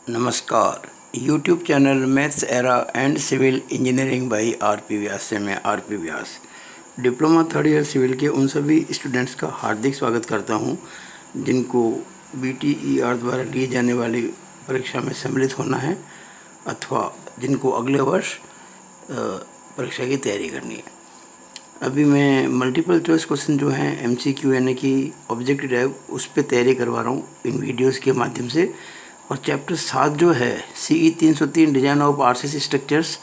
नमस्कार। YouTube channel maths era and civil engineering by R P. Vyas से मैं R P. Vyas diploma third year civil के उन सभी स्टूडेंट्स का हार्दिक स्वागत करता हूं जिनको BTER द्वारा लिए जाने वाली परीक्षा में सम्मिलित होना है अथवा जिनको अगले वर्ष परीक्षा की तैयारी करनी है। अभी मैं मल्टीपल चॉइस क्वेश्चन जो हैं MCQ यानी कि ऑब्जेक्टिव टाइप उस पर तैयारी करवा रहा हूँ इन वीडियोस के माध्यम से। और चैप्टर 7 जो है CE 303 design of RCC structures,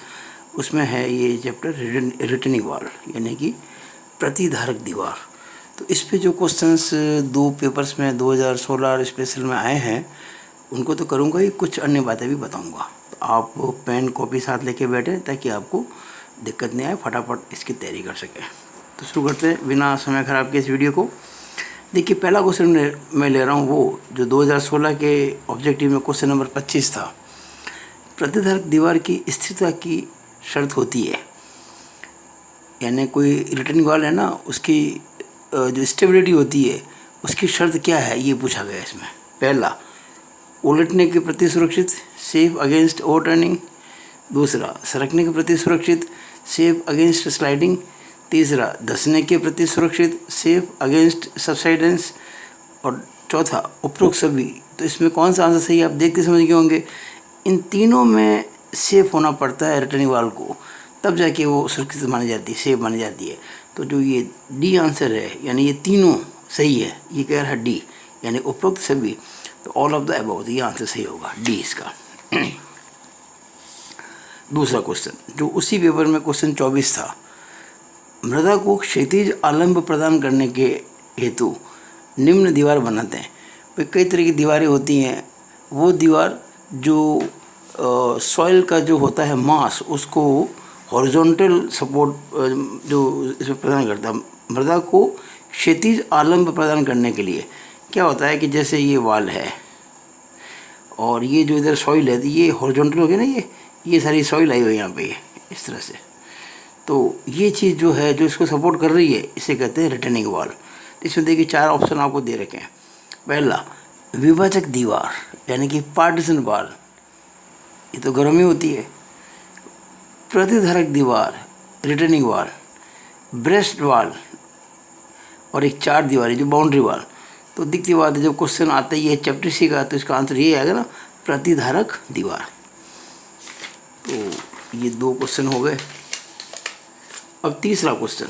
उसमें है ये चैप्टर रिटर्निंग वॉल यानी कि प्रतिधारक दीवार। तो इस पे जो क्वेश्चंस दो पेपर्स में 2016 स्पेशल में आए हैं उनको तो करूँगा ही, कुछ अन्य बातें भी बताऊँगा। तो आप पेन कॉपी साथ लेके बैठे ताकि आपको दिक्कत नहीं आए, फटाफट इसकी तैयारी कर सकें। तो शुरू करते हैं बिना समय खराब के इस वीडियो को। देखिए, पहला क्वेश्चन मैं ले रहा हूँ वो जो 2016 के ऑब्जेक्टिव में क्वेश्चन नंबर 25 था। प्रतिधारक दीवार की स्थिरता की शर्त होती है, यानी कोई रिटर्निंग वॉल है ना, उसकी जो स्टेबिलिटी होती है उसकी शर्त क्या है ये पूछा गया इसमें। पहला, उलटने के प्रति सुरक्षित, सेफ अगेंस्ट ओवरटर्निंग। दूसरा, सरकने के प्रति सुरक्षित, सेफ अगेंस्ट स्लाइडिंग। तीसरा, धंसने के प्रति सुरक्षित, सेफ अगेंस्ट सबसाइडेंस। और चौथा, उपरोक्त सभी। तो इसमें कौन सा आंसर सही है आप देखते समझ गए होंगे। इन तीनों में सेफ होना पड़ता है रिटर्निंग वॉल को, तब जाके वो सुरक्षित मानी जाती है, सेफ मानी जाती है। तो जो ये डी आंसर है यानी ये तीनों सही है, ये कह रहा है डी यानी उपरोक्त सभी। तो ऑल ऑफ द अबव, ये आंसर सही होगा डी इसका। दूसरा क्वेश्चन जो उसी पेपर में क्वेश्चन 24 था, मृदा को क्षैतिज आलंब प्रदान करने के हेतु निम्न दीवार बनाते हैं। भाई कई तरह की दीवारें होती हैं, वो दीवार जो सॉइल का जो होता है मास उसको हॉरिजॉन्टल सपोर्ट जो इसमें प्रदान करता है। मृदा को क्षैतिज आलंब प्रदान करने के लिए क्या होता है कि जैसे ये वाल है और ये जो इधर सॉइल है ये हॉरिजॉन्टल हो गया ना, ये सारी सॉइल आई हुई है यहाँ पे इस तरह से। तो ये चीज़ जो है जो इसको सपोर्ट कर रही है इसे कहते हैं रिटर्निंग वॉल। तो इसमें देखिए 4 ऑप्शन आपको दे रखे हैं। पहला, विभाजक दीवार यानी कि पार्टीशन वॉल, ये तो गर्म ही होती है। प्रतिधारक दीवार रिटर्निंग वॉल, ब्रेस्ट वॉल और एक 4 दीवारी जो बाउंड्री वॉल। तो दिखती बात है जब क्वेश्चन आता ही है चैप्टर सी का तो इसका आंसर ये आएगा ना, प्रतिधारक दीवार। तो ये 2 क्वेश्चन हो गए। अब तीसरा क्वेश्चन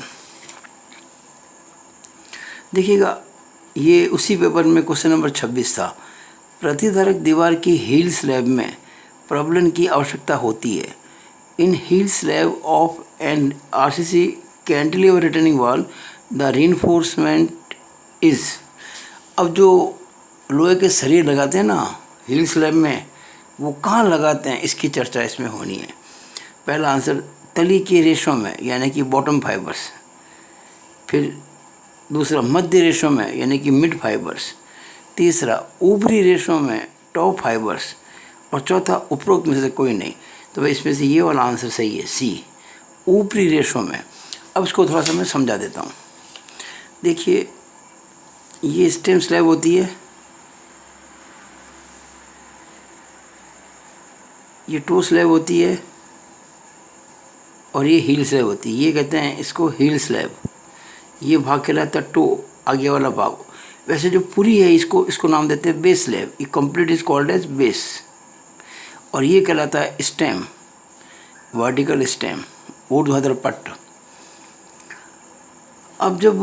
देखिएगा, ये उसी पेपर में क्वेश्चन नंबर 26 था। प्रतिधारक दीवार की हील स्लैब में प्रबलन की आवश्यकता होती है। In heel slab of and RCC cantilever retaining wall the reinforcement is. अब जो लोहे के सरिये लगाते हैं ना हील स्लैब में, वो कहाँ लगाते हैं इसकी चर्चा इसमें होनी है। पहला आंसर, तली के रेशों में यानी कि बॉटम फाइबर्स। फिर दूसरा, मध्य रेशों में यानी कि मिड फाइबर्स। तीसरा, ऊपरी रेशों में टॉप फाइबर्स। और चौथा, उपरोक्त में से कोई नहीं। तो भाई इसमें से ये वाला आंसर सही है, सी, ऊपरी रेशों में। अब इसको थोड़ा सा मैं समझा देता हूँ। देखिए, ये स्टेम स्लैब होती है, ये टो स्लैब होती है और ये हील स्लैब होती है। ये कहते हैं इसको हील स्लैब। ये भाग कहलाता है टो, आगे वाला भाग। वैसे जो पूरी है इसको नाम देते हैं बेस स्लैब। ये complete is called as base. और ये कहलाता है स्टेम, वर्टिकल स्टेम, ऊर्ध्वाधर पट्ट। अब जब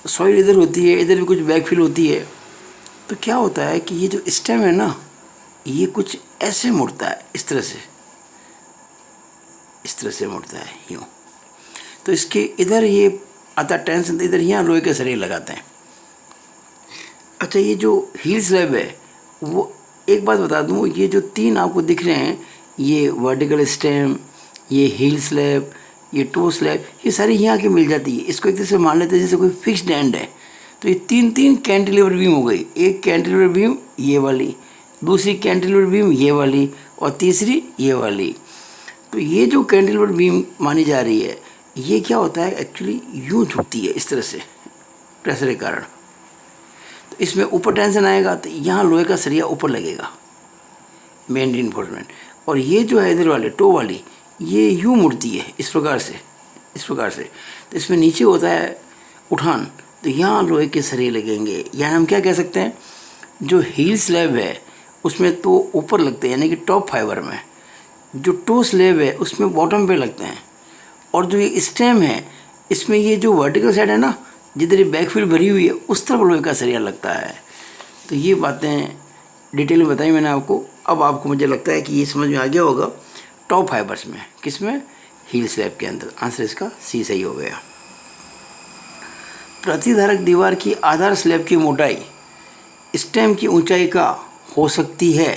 सॉइल इधर होती है, इधर भी कुछ बैकफिल होती है, तो क्या होता है कि ये जो स्टेम है ना, ये कुछ ऐसे मुड़ता है, इस तरह से मुड़ता है यूँ। तो इसके इधर ये आता टेंशन, इधर यहाँ लोहे के सरिये लगाते हैं। अच्छा, ये जो हील स्लैब है वो, एक बात बता दूँ, ये जो 3 आपको दिख रहे हैं, ये वर्टिकल स्टेम, ये हील स्लैब, ये टो स्लैब, ये सारी यहाँ की मिल जाती है। इसको एक तरह से मान लेते हैं जैसे कोई फिक्स्ड एंड है। तो ये 3 कैंटिलीवर बीम हो गई। एक कैंटिलीवर बीम ये वाली, दूसरी कैंटिलीवर बीम ये वाली और तीसरी ये वाली। तो ये जो कैंटिलीवर बीम मानी जा रही है ये क्या होता है, एक्चुअली यूँ झुकती है इस तरह से प्रेशर के कारण। तो इसमें ऊपर टेंशन आएगा तो यहाँ लोहे का सरिया ऊपर लगेगा, मेन रीइंफोर्समेंट। और ये जो है इधर वाले टो वाली, ये यूँ मुड़ती है इस प्रकार से, इस प्रकार से। तो इसमें नीचे होता है उठान, तो यहाँ लोहे के सरिये लगेंगे। यानी हम क्या कह सकते हैं, जो हील स्लैब है उसमें तो ऊपर लगते हैं यानी कि टॉप फाइबर में, जो टो स्लैब है उसमें बॉटम पे लगते हैं। और जो ये स्टेम है इसमें ये जो वर्टिकल साइड है ना, जिधर ये बैकफिल भरी हुई है उस तरफ लोहे का सरिया लगता है। तो ये बातें डिटेल में बताई मैंने आपको। अब आपको मुझे लगता है कि ये समझ में आ गया होगा टॉप फाइबर्स में, किसमें, हील स्लैब के अंदर। आंसर इसका सी सही हो गया। प्रतिधारक दीवार की आधार स्लैब की मोटाई स्टेम की ऊंचाई का हो सकती है।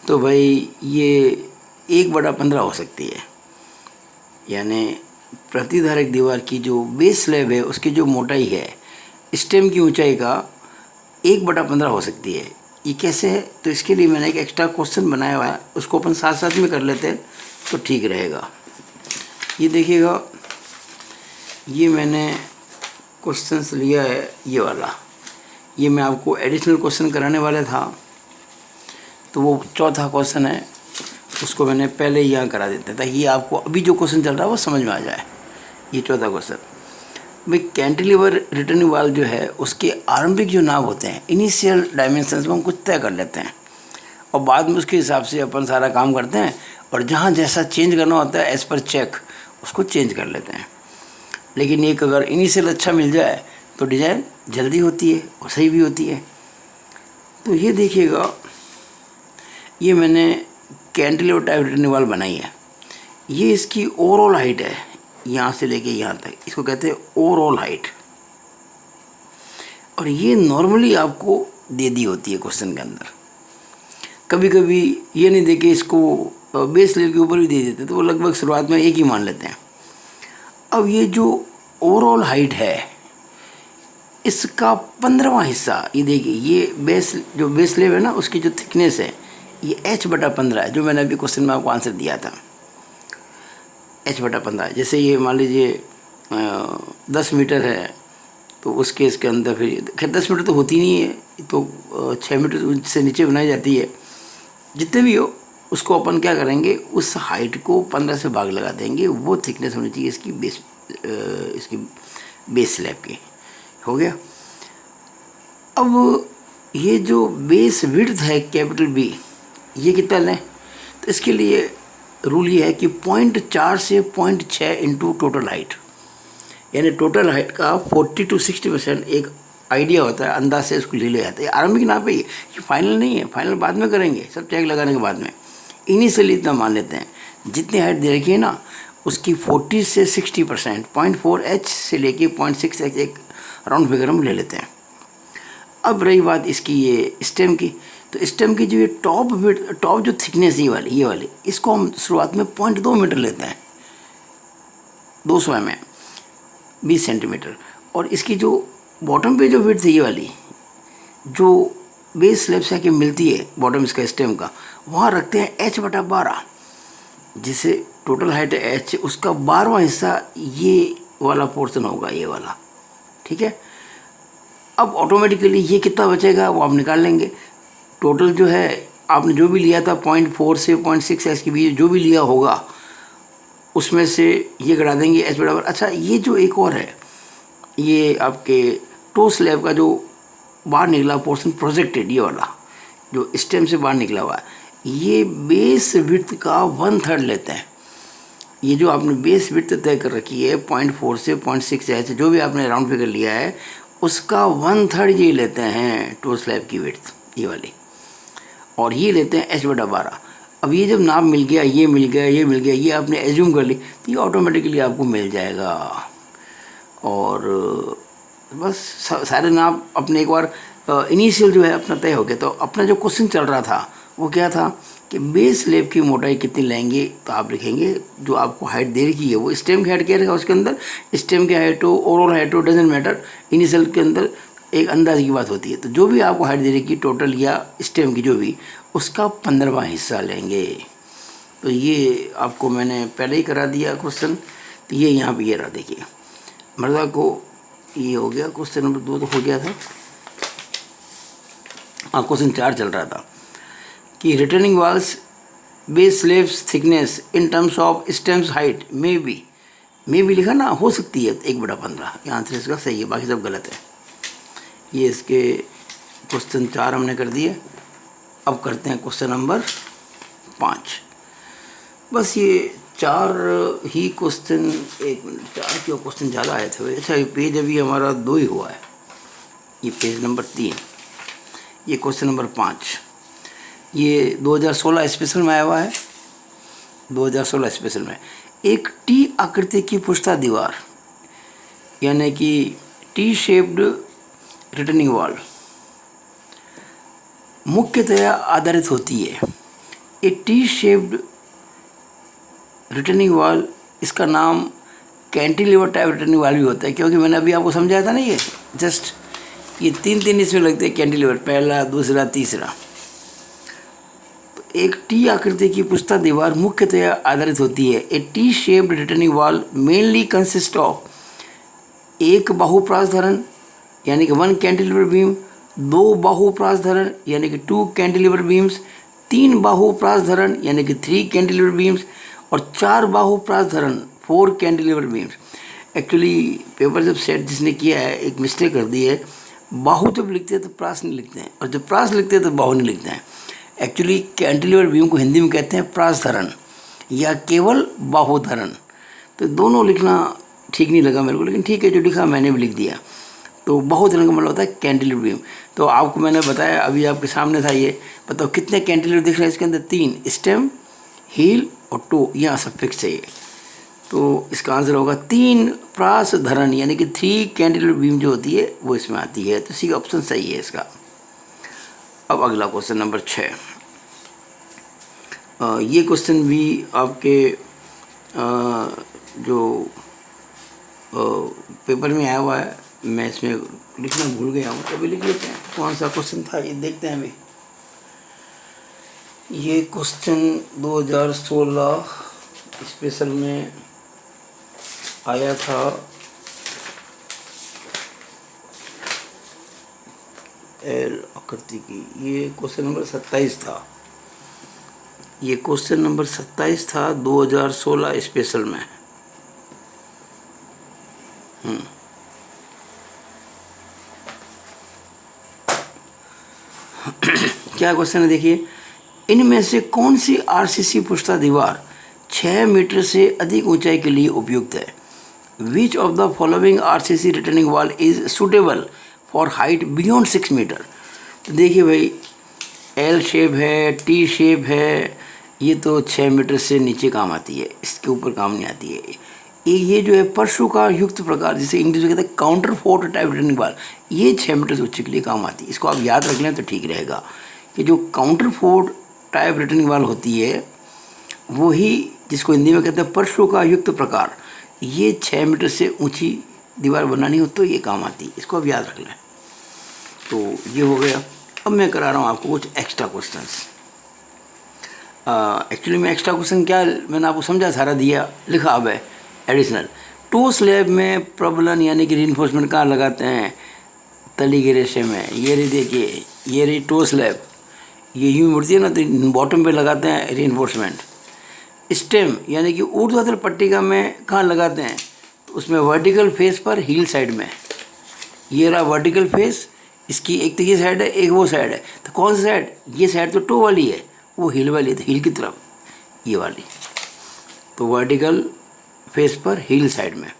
तो भाई ये 1/15 हो सकती है। यानी प्रतिधारक दीवार की जो बेस स्लैब है उसकी जो मोटाई है स्टेम की ऊंचाई का 1/15 हो सकती है। ये कैसे है, तो इसके लिए मैंने एक एक्स्ट्रा क्वेश्चन बनाया हुआ है, उसको अपन साथ साथ में कर लेते हैं तो ठीक रहेगा। ये देखिएगा, ये मैंने क्वेश्चंस लिया है ये वाला, ये मैं आपको एडिशनल क्वेश्चन कराने वाला था, तो वो चौथा क्वेश्चन है, उसको मैंने पहले ही यहाँ करा देता ताकि ये आपको अभी जो क्वेश्चन चल रहा है वो समझ में आ जाए। ये चौथा क्वेश्चन, भाई कैंटिलीवर रिटर्निंग वाल जो है उसके आरंभिक जो नाप होते हैं इनिशियल डायमेंशंस में हम कुछ तय कर लेते हैं और बाद में उसके हिसाब से अपन सारा काम करते हैं, और जहाँ जैसा चेंज करना होता है एज़ पर चेक उसको चेंज कर लेते हैं। लेकिन एक अगर इनिशियल अच्छा मिल जाए तो डिज़ाइन जल्दी होती है और सही भी होती है। तो ये देखिएगा, ये मैंने कैंटिलीवर टाइप रिटर्निंग वाल बनाई है। ये इसकी ओवरऑल हाइट है, यहाँ से लेके यहाँ तक, इसको कहते हैं ओवरऑल हाइट। और ये नॉर्मली आपको दे दी होती है क्वेश्चन के अंदर। कभी कभी ये नहीं देके इसको बेस लेवल के ऊपर भी दे देते, तो वो लगभग शुरुआत में एक ही मान लेते हैं। अब ये जो ओवरऑल हाइट है इसका 15वां हिस्सा, ये देखिए, ये बेस जो बेस लेवल है ना उसकी जो थिकनेस है ये h/15 है, जो मैंने अभी क्वेश्चन में आपको आंसर दिया था, h/15। जैसे ये मान लीजिए 10 मीटर है तो उस केस के अंदर फिर खैर 10 मीटर तो होती नहीं है, तो 6 मीटर से नीचे बनाई जाती है। जितने भी हो उसको अपन क्या करेंगे, उस हाइट को 15 से भाग लगा देंगे, वो थिकनेस होनी चाहिए इसकी बेस स्लैब की। हो गया। अब ये जो बेस विड्थ है कैपिटल B, ये कितना लें, तो इसके लिए रूल ये है कि 0.4 से 0.6 इंटू टोटल हाइट, यानी टोटल हाइट का 40 to 60% एक आइडिया होता है, अंदाज से इसको ले लिया जाता है। आरंभिक नाप है, ये फाइनल नहीं है, फाइनल बाद में करेंगे सब चेक लगाने के बाद में। इनिशियली इतना मान लेते हैं, जितनी हाइट दे रखी है ना उसकी 40 से 60%, 0.4h से लेके 0.6h एक राउंड फिगर हम ले लेते हैं। अब रही बात इसकी ये स्टेम की, तो स्टेम की जो ये टॉप जो थिकनेस ये वाली इसको हम शुरुआत में 0.2 मीटर लेते हैं, 200 mm, 20 सेंटीमीटर। और इसकी जो बॉटम पे जो विड्थ है ये वाली, जो बेस स्लैब से आके मिलती है बॉटम इसका स्टेम का, वहाँ रखते हैं h/12, जिसे टोटल हाइट है h, उसका 12वां हिस्सा ये वाला पोर्शन होगा, ये वाला, ठीक है। अब ऑटोमेटिकली ये कितना बचेगा वो आप निकाल लेंगे। टोटल जो है आपने जो भी लिया था 0.4 से 0.6h के बीच जो भी लिया होगा उसमें से ये घटा देंगे h/। अच्छा, ये जो एक और है, ये आपके टो स्लैब का जो बाहर निकला पोर्शन प्रोजेक्टेड, ये वाला जो स्टेम से बाहर निकला हुआ है, ये बेस विड्थ का 1/3 लेते हैं। ये जो आपने बेस विड्थ तय कर रखी है 0.4 से 0.6h, जो भी आपने राउंड फिगर लिया है उसका 1/3 ये लेते हैं टो स्लैब की विड्थ, ये वाली, और ये लेते हैं h/12। अब ये जब नाप मिल गया, ये मिल गया, ये मिल गया, ये आपने एज्यूम कर ली, तो ये ऑटोमेटिकली आपको मिल जाएगा। और बस सारे नाप अपने एक बार इनिशियल जो है अपना तय हो गया। तो अपना जो क्वेश्चन चल रहा था वो क्या था कि बेस स्लैब की मोटाई कितनी लेंगे, तो आप लिखेंगे जो आपको हाइट दे रखी है वो स्टेम की हाइट क्या रहेगा, उसके अंदर स्टेम की हाइट हो, ओवरऑल हाइट हो, डजेंट मैटर, इनिशियल के अंदर एक अंदाज की बात होती है। तो जो भी आपको हाइट दे रखी टोटल या स्टेम की जो भी, उसका 15वां हिस्सा लेंगे। तो ये आपको मैंने पहले ही करा दिया क्वेश्चन, तो ये यहाँ पे ये रहा, देखिए मर्दा को ये हो गया, क्वेश्चन नंबर 2 तो हो गया था। हाँ, क्वेश्चन 4 चल रहा था कि retaining walls base slabs thickness in terms of stems height मे भी लिखा ना, हो सकती है 1/15। ये आंसर इसका सही है, बाकी सब गलत है। ये इसके क्वेश्चन 4 हमने कर दिए। अब करते हैं क्वेश्चन नंबर 5। बस ये 4 ही क्वेश्चन, 1 मिनट, 4 क्यों क्वेश्चन ज़्यादा आए थे। अच्छा, ये पेज अभी हमारा 2 ही हुआ है। ये पेज नंबर 3, ये क्वेश्चन नंबर 5। ये 2016 स्पेशल में आया हुआ है। 2016 स्पेशल में एक टी आकृति की पुष्टा दीवार, यानी कि टी शेप्ड रिटर्निंग वॉल मुख्यतया आधारित होती है। A T shaped returning wall, इसका नाम कैंटिलीवर टाइप रिटर्निंग वॉल भी होता है, क्योंकि मैंने अभी आपको समझाया था ना, ये जस्ट ये 3 इसमें लगते हैं कैंटिलीवर, पहला, दूसरा, तीसरा। तो एक टी आकृति की पुष्टा दीवार मुख्यतया आधारित होती है। A T shaped returning wall mainly consist of एक बाहुप्रास धरण यानी कि 1 कैंटिलीवर बीम, 2 बाहुप्रास धरण यानी कि 2 कैंटिलीवर बीम्स, 3 बाहुप्रास धरण यानी कि 3 कैंटिलीवर बीम्स और 4 बाहुप्रास धरण 4 कैंटिलीवर बीम्स। एक्चुअली पेपर जब सेट जिसने किया है, एक मिस्टेक कर दी है। बाहु जब लिखते हैं तो प्रास नहीं लिखते हैं, और जब प्रास लिखते हैं तो बाहु नहीं लिखते हैं। एक्चुअली कैंटिलीवर बीम को हिंदी में कहते हैं प्रास धरण या केवल बाहु धरण। तो दोनों लिखना ठीक नहीं लगा मेरे को, लेकिन ठीक है, जो लिखा मैंने भी लिख दिया। तो बाहुधरण का मतलब होता है कैंटिलीवर बीम। तो आपको मैंने बताया, अभी आपके सामने था, ये बताओ कितने कैंटिलीवर दिख रहे हैं इसके अंदर। 3, स्टेम, हील और टो, यहाँ सब फिक्स है ये। तो इसका आंसर होगा 3 प्रास धरण यानी कि 3 कैंटिलीवर बीम जो होती है वो इसमें आती है। तो सी ऑप्शन सही है इसका। अब अगला क्वेश्चन नंबर 6। ये क्वेश्चन भी आपके जो पेपर में आया हुआ है, मैं इसमें लिखना भूल गया हूँ, तो अभी लिख लेते हैं। कौन सा क्वेश्चन था ये देखते हैं अभी। ये क्वेश्चन 2016 स्पेशल में आया था। एल आकृति की, ये क्वेश्चन नंबर 27 था। ये क्वेश्चन नंबर 27 था 2016 स्पेशल में। क्या क्वेश्चन है देखिए। इनमें से कौन सी आरसीसी पुष्टा दीवार 6 मीटर से अधिक ऊंचाई के लिए उपयुक्त है। Which of the following RCC retaining wall is suitable for height beyond 6 metre. तो देखिए भाई, एल शेप है, टी शेप है, ये तो 6 मीटर से नीचे काम आती है, इसके ऊपर काम नहीं आती है। ये जो है परशु का युक्त प्रकार, जिसे इंग्लिश में कहते हैं counter fort type returning wall, ये 6 मीटर से ऊंचे के लिए काम आती है। इसको आप याद रख लें तो ठीक रहेगा कि जो counter fort type returning wall होती है वही, जिसको हिंदी में कहते हैं परशु का युक्त प्रकार, ये 6 मीटर से ऊंची दीवार बनानी हो तो ये काम आती है। इसको आप याद रख लें। तो ये हो गया। अब मैं करा रहा हूँ आपको कुछ एक्स्ट्रा क्वेश्चंस। एक्चुअली मैं एक्स्ट्रा क्वेश्चन क्या, मैंने आपको समझा, सारा दिया, लिखा अब है एडिशनल। टो स्लैब में प्रबलन यानी कि रीइंफोर्समेंट कहाँ लगाते हैं, तली के रेशे में। ये रही देखिए, ये रही टो स्लैब, ये यूँ मुड़ती है ना, तो बॉटम पे लगाते हैं रीइंफोर्समेंट। स्टेम यानी कि ऊर्ध्वाधर पट्टिका में कहाँ लगाते हैं, तो उसमें वर्टिकल फेस पर, हील साइड में। ये रहा वर्टिकल फेस, इसकी एक तो ये साइड है, एक वो साइड है। तो कौन सी साइड, ये साइड तो टो वाली है, वो हील वाली है, तो हील की तरफ ये वाली। तो वर्टिकल फेस पर, हील साइड में।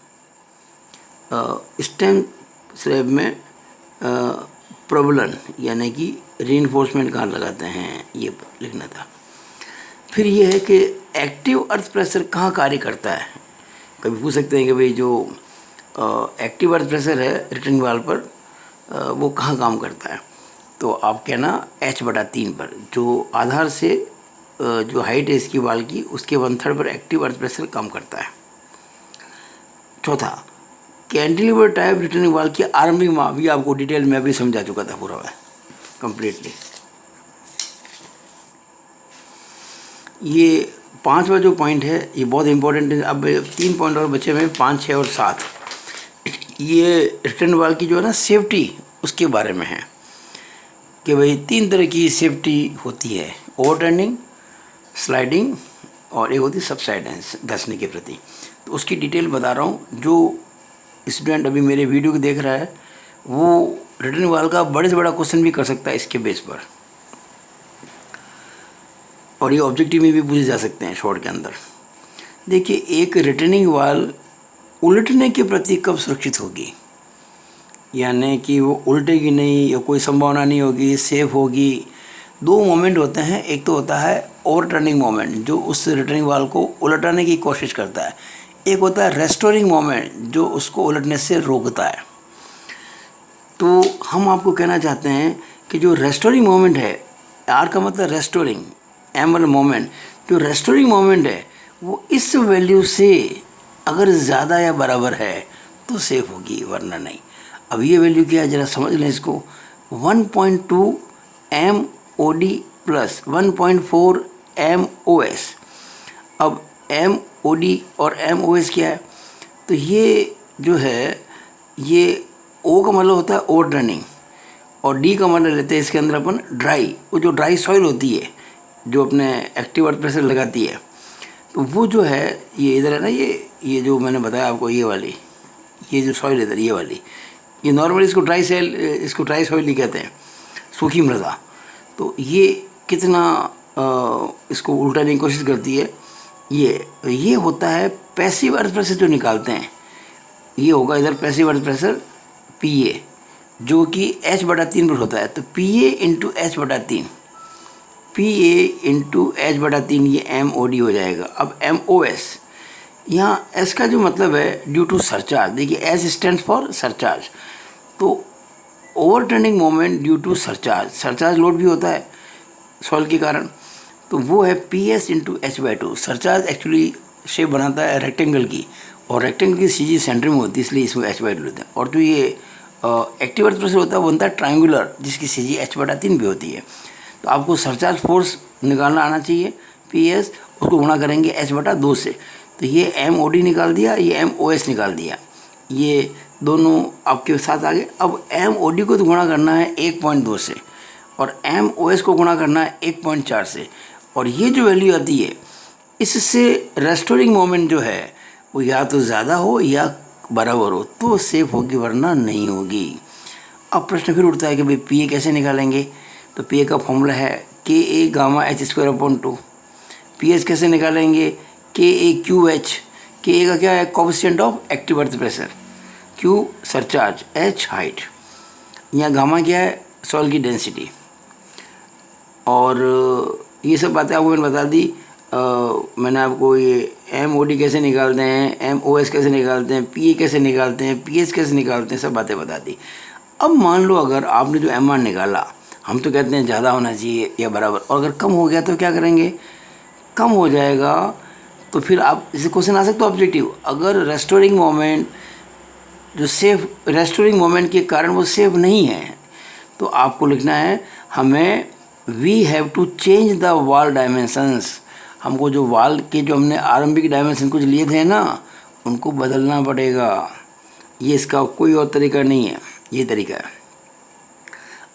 स्टेम स्लैब में प्रबलन यानी कि रीइंफोर्समेंट कहाँ लगाते हैं, ये लिखना था। फिर ये है कि एक्टिव अर्थ प्रेशर कहाँ कार्य करता है। कभी पूछ सकते हैं कि भाई जो एक्टिव अर्थ प्रेशर है रिटर्निंग वॉल पर, वो कहाँ काम करता है। तो आप कहना H/3 पर, जो आधार से जो हाइट है इसकी वॉल की, उसके 1/3 पर एक्टिव अर्थ प्रेशर काम करता है। चौथा, कैंटिलीवर टाइप रिटर्निंग वॉल की आरंभिक माप, भी आपको डिटेल में भी समझा चुका था पूरा मैं कंप्लीटली। ये 5वां जो पॉइंट है ये बहुत इंपॉर्टेंट है। अब 3 पॉइंट और बचे हुए, 5, 6 और 7। ये रिटर्न वॉल की जो है ना सेफ्टी, उसके बारे में है कि भाई 3 तरह की सेफ्टी होती है। ओवरटर्निंग, स्लाइडिंग और एक होती है सबसाइडेंस, धंसने के प्रति। तो उसकी डिटेल बता रहा हूँ। जो स्टूडेंट अभी मेरे वीडियो को देख रहा है वो रिटर्निंग वाल का बड़े से बड़ा क्वेश्चन भी कर सकता है इसके बेस पर, और ये ऑब्जेक्टिव में भी पूछे जा सकते हैं शॉर्ट के अंदर। देखिए, एक रिटर्निंग वाल उलटने के प्रति कब सुरक्षित होगी, यानी कि वो उल्टेगी नहीं या कोई संभावना नहीं होगी, सेफ होगी। दो मोमेंट होते हैं, एक तो होता है ओवर टर्निंग मोमेंट जो उस रिटर्निंग वाल को उलटाने की कोशिश करता है, एक होता है रेस्टोरिंग मोमेंट जो उसको उलटने से रोकता है। तो हम आपको कहना चाहते हैं कि जो रेस्टोरिंग मोमेंट है, आर का मतलब रेस्टोरिंग, एम वाला मोमेंट, जो रेस्टोरिंग मोमेंट है वो इस वैल्यू से अगर ज़्यादा या बराबर है तो सेफ होगी, वरना नहीं। अब ये वैल्यू क्या है ज़रा समझ लें इसको। 1.2 MOD प्लस 1.4 MOS। अब MOD और MOS क्या है, तो ये जो है, ये O का मतलब होता है ओवर टर्निंग और D का मतलब लेते हैं इसके अंदर अपन ड्राई, वो जो ड्राई सॉइल होती है जो अपने एक्टिव अर्थ प्रेशर लगाती है, तो वो जो है ये इधर है ना, ये जो मैंने बताया आपको, ये वाली, ये जो सॉइल इधर, ये वाली, ये नॉर्मली इसको ड्राई सॉइल ही कहते हैं, सूखी मृदा। तो ये कितना इसको उल्टाने की कोशिश करती है, ये होता है पैसिव अर्थ प्रेशर जो निकालते हैं, ये होगा इधर पैसिव अर्थ प्रेशर PA जो कि H/3 पर होता है। तो PA into H/3, PA into H/3 ये MOD हो जाएगा। अब MOS, यहाँ S का जो मतलब है ड्यू टू सरचार्ज, देखिए S स्टैंड फॉर सरचार्ज, तो overturning moment due to surcharge load भी होता है सॉइल के कारण, तो वो है PS into H/2। Surcharge actually shape बनाता है रेक्टेंगल की, और रेक्टेंगल की CG सेंटर में होती है, इसलिए इसमें H/2 लेते हैं। और जो ये एक्टिव अर्थ प्रेशर होता है वो बनता है ट्रायंगुलर, जिसकी CG H/3 भी होती है। तो आपको सरचार्ज फोर्स निकालना आना चाहिए, PS, उसको गुणा करेंगे H/2 से, तो ये MOD निकाल दिया, ये MOS निकाल दिया, ये दोनों आपके साथ आ गए। अब MOD को तो गुणा करना है 1.2 से और MOS को गुणा करना है 1.4 से, और ये जो वैल्यू आती है इससे रेस्टोरिंग मोमेंट जो है वो या तो ज़्यादा हो या बराबर हो तो सेफ होगी, वरना नहीं होगी। अब प्रश्न फिर उठता है कि भाई PA कैसे निकालेंगे, तो PA का फॉर्मूला है KA गामा H²/2। PS कैसे निकालेंगे, KA/QH, KA का क्या है, coefficient of active earth pressure, Q surcharge, H height, यहाँ गामा क्या है, सॉइल की डेंसिटी। और ये सब बातें आपको मैंने बता दी। मैंने आपको ये MOD कैसे निकालते हैं, MOS कैसे निकालते हैं, PA कैसे निकालते हैं, PS कैसे निकालते हैं, सब बातें बता दी। अब मान लो अगर आपने जो MR निकाला, हम तो कहते हैं ज़्यादा होना चाहिए या बराबर, और अगर कम हो गया तो क्या करेंगे, कम हो जाएगा तो फिर आप इसे क्वेश्चन आ सकता है ऑब्जेक्टिव, अगर रेस्टोरिंग मोमेंट रेस्टोरिंग मोमेंट के कारण वो सेफ नहीं है, तो आपको लिखना है हमें we have to change the wall dimensions, हमको जो वॉल के जो हमने आरंभिक डायमेंशन कुछ लिए थे ना उनको बदलना पड़ेगा। ये इसका कोई और तरीका नहीं है, ये तरीका है।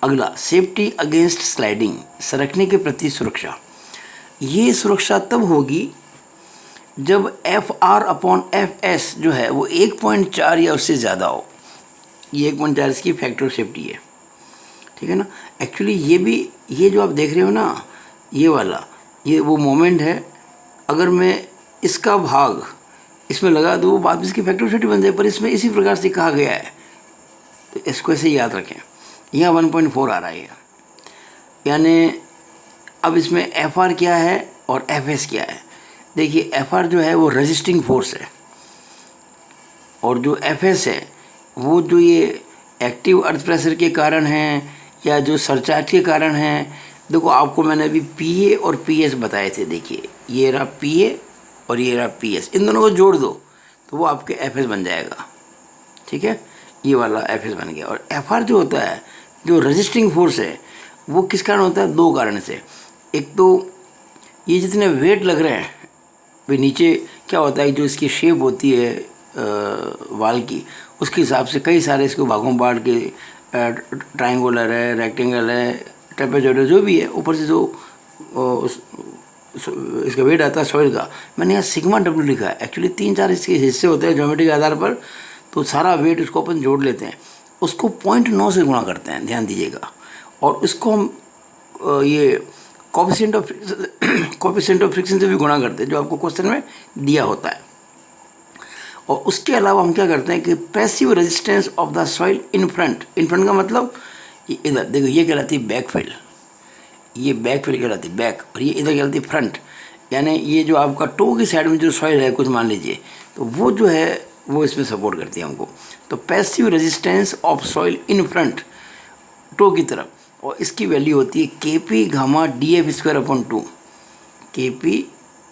अगला, सेफ्टी अगेंस्ट स्लाइडिंग, सरकने के प्रति सुरक्षा। ये सुरक्षा तब होगी जब FR/FS जो है वो 1.4 या उससे ज़्यादा हो। ये 1.4 इसकी फैक्टर सेफ्टी है, ठीक है ना। एक्चुअली ये जो आप देख रहे हो ना, ये वाला, ये वो मोमेंट है, अगर मैं इसका भाग इसमें लगा दूँ बाद में इसकी फैक्टर सेफ्टी बन जाए, पर इसमें इसी प्रकार से कहा गया है, तो इसको ऐसे याद रखें। यहाँ 1.4 आ रहा है, यानी अब इसमें FR क्या है और FS क्या है। देखिए, FR जो है वो रेजिस्टिंग फोर्स है, और जो FS है वो जो ये एक्टिव अर्थ प्रेशर के कारण है या जो सरचार्ज के कारण है। देखो, आपको मैंने अभी PA और PS बताए थे, देखिए ये रहा PA और ये रहा PS, इन दोनों को जोड़ दो तो वो आपके FS बन जाएगा, ठीक है, ये वाला FS बन गया। और FR जो होता है, जो रेजिस्टिंग फोर्स है, वो किस कारण होता है, दो कारण से। एक तो ये जितने वेट लग रहे हैं, भाई नीचे क्या होता है, जो इसकी शेप होती है वाल की, उसके हिसाब से कई सारे इसको भागों में बांट के, ट्रायंगुलर है, रेक्टेंगल है, ट्रेपेजॉइडल जो भी है, ऊपर से जो इसका वेट आता है सॉइल का, मैंने यहाँ सिग्मा डब्ल्यू लिखा है। एक्चुअली 3-4 इसके हिस्से होते हैं ज्योमेट्री के आधार पर, तो सारा वेट उसको अपन जोड़ लेते हैं, उसको 0.9 से गुणा करते हैं, ध्यान दीजिएगा। और इसको हम ये कोफिशिएंट ऑफ फ्रिक्शन से भी गुणा करते हैं, जो आपको क्वेश्चन में दिया होता है। और उसके अलावा हम क्या करते हैं कि passive resistance of the soil in front का मतलब ये इधर देखो, ये कहलाती है बैक फील्ड, ये बैक फील्ड कहलाती है बैक, और ये इधर कहलाती है फ्रंट। यानी ये जो आपका टो की साइड में जो सॉइल है कुछ मान लीजिए, तो वो जो है वो इसमें सपोर्ट करती है हमको। तो passive resistance of soil in front toe की तरफ, और इसकी वैल्यू होती है KP gamma DF²/2, KP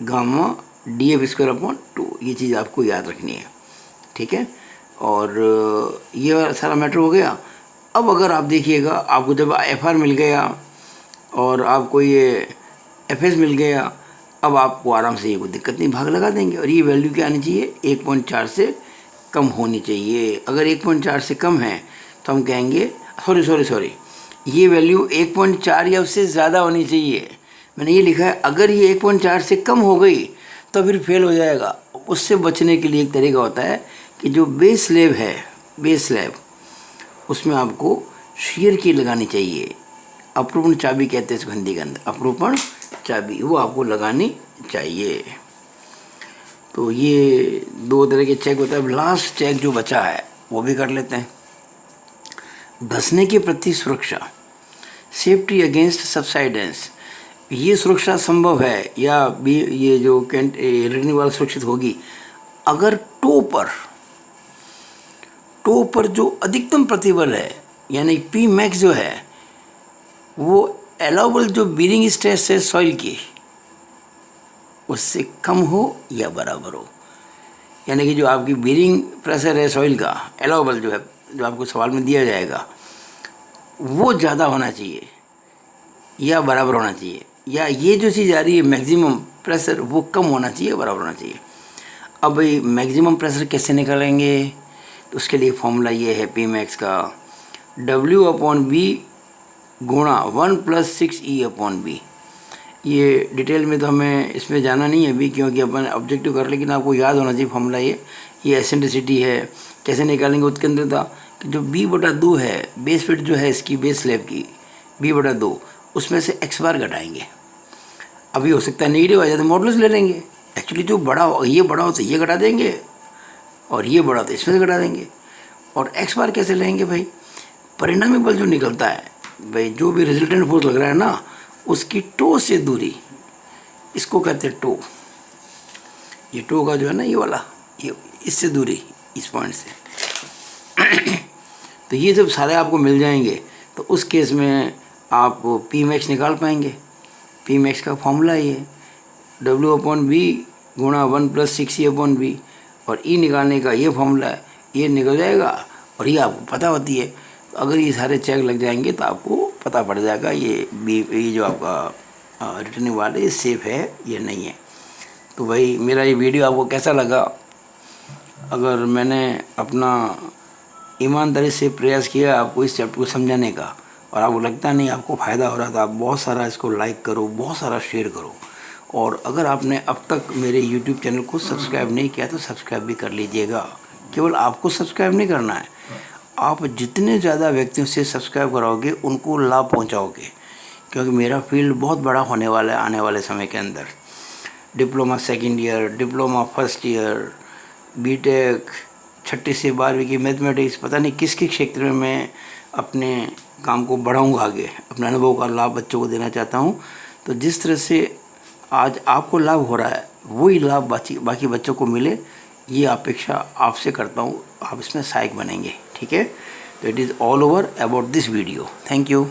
gamma DF²/2। ये चीज़ आपको याद रखनी है, ठीक है। और ये सारा मैटर हो गया। अब अगर आप देखिएगा, आपको जब FR मिल गया और आपको ये FS मिल गया, अब आपको आराम से ये कोई दिक्कत नहीं, भाग लगा देंगे। और ये वैल्यू क्या आनी चाहिए, 1.4 से कम होनी चाहिए। अगर 1.4 से कम है तो हम कहेंगे सॉरी, ये वैल्यू 1.4 या उससे ज़्यादा होनी चाहिए। मैंने ये लिखा है, अगर ये 1.4 से कम हो गई तो फिर फेल हो जाएगा। उससे बचने के लिए एक तरीका होता है कि जो बेस स्लैब है, बेस स्लैब, उसमें आपको शीयर की लगानी चाहिए। अपरूपण चाबी कहते हैं इसको हिंदी के अंदर, अपरूपण चाबी, वो आपको लगानी चाहिए। तो ये 2 तरह के चेक होता है। अब लास्ट चेक जो बचा है वो भी कर लेते हैं। धंसने के प्रति सुरक्षा, सेफ्टी अगेंस्ट सबसाइडेंस, ये सुरक्षा संभव है या ये जो रिटर्निंग वाल सुरक्षित होगी अगर टो पर जो अधिकतम प्रतिबल है, यानी P मैक्स जो है वो अलाउबल जो बीरिंग स्ट्रेस है सॉइल की, उससे कम हो या बराबर हो। यानी कि जो आपकी बीरिंग प्रेशर है सॉइल का, अलाउबल जो है, जो आपको सवाल में दिया जाएगा, वो ज़्यादा होना चाहिए या बराबर होना चाहिए, या ये जो चीज़ आ रही है मैक्सिमम प्रेशर, वो कम होना चाहिए, बराबर होना चाहिए। अब भाई मैक्सिमम प्रेशर कैसे निकालेंगे, तो उसके लिए फॉर्मूला ये है P मैक्स का, W/B गुणा 1 + 6E/B। ये डिटेल में तो हमें इसमें जाना नहीं है अभी, क्योंकि अपन ऑब्जेक्टिव कर, लेकिन आपको याद होना चाहिए फॉर्मूला ये एसेंट्रिसिटी है। कैसे निकालेंगे, उसके अंदर था कि जो B/2 है, बेस फिट जो है इसकी, बेस स्लैब की B/2, उसमें से x बार घटाएंगे। अभी हो सकता है नेगेटिव आ जाए तो मॉडुलस ले लेंगे। एक्चुअली जो बड़ा हो, ये बड़ा हो तो ये घटा देंगे, और ये बड़ा तो इसमें से घटा देंगे। और x बार कैसे लेंगे भाई, परिणामी बल जो निकलता है भाई, जो भी रिजल्टेंट फोर्स लग रहा है ना, उसकी टो से दूरी, इसको कहते हैं टो। ये टो का जो है ना, ये वाला, ये इससे दूरी, इस पॉइंट से तो ये जब सारे आपको मिल जाएंगे तो उस केस में आप P मैक्स निकाल पाएंगे। P मैक्स का फॉर्मूला ये W/B गुणा 1 + 6E/B, और E निकालने का ये फॉर्मूला है, ये निकल जाएगा। और ये आपको पता होती है, तो अगर ये सारे चेक लग जाएंगे तो आपको पता पड़ जाएगा ये जो आपका रिटर्निंग वाले ये सेफ है या नहीं है। तो भाई मेरा ये वीडियो आपको कैसा लगा, अगर मैंने अपना ईमानदारी से प्रयास किया आपको इस चैप्टर को समझाने का, और आपको लगता नहीं आपको फ़ायदा हो रहा था, आप बहुत सारा इसको लाइक करो, बहुत सारा शेयर करो। और अगर आपने अब तक मेरे YouTube चैनल को सब्सक्राइब नहीं किया तो सब्सक्राइब भी कर लीजिएगा। केवल आपको सब्सक्राइब नहीं करना है, आप जितने ज़्यादा व्यक्तियों से सब्सक्राइब कराओगे उनको लाभ पहुंचाओगे, क्योंकि मेरा फील्ड बहुत बड़ा होने वाला है आने वाले समय के अंदर। Diploma 2nd year, diploma 1st year, B.Tech 6ठी से 12वीं की मैथमेटिक्स, पता नहीं किस किस क्षेत्र में मैं अपने काम को बढ़ाऊंगा आगे, अपने अनुभव का लाभ बच्चों को देना चाहता हूं। तो जिस तरह से आज आपको लाभ हो रहा है, वही लाभ बाकी बच्चों को मिले, ये अपेक्षा आपसे करता हूं। आप इसमें सहायक बनेंगे, ठीक है। तो it is all over about this video. Thank you.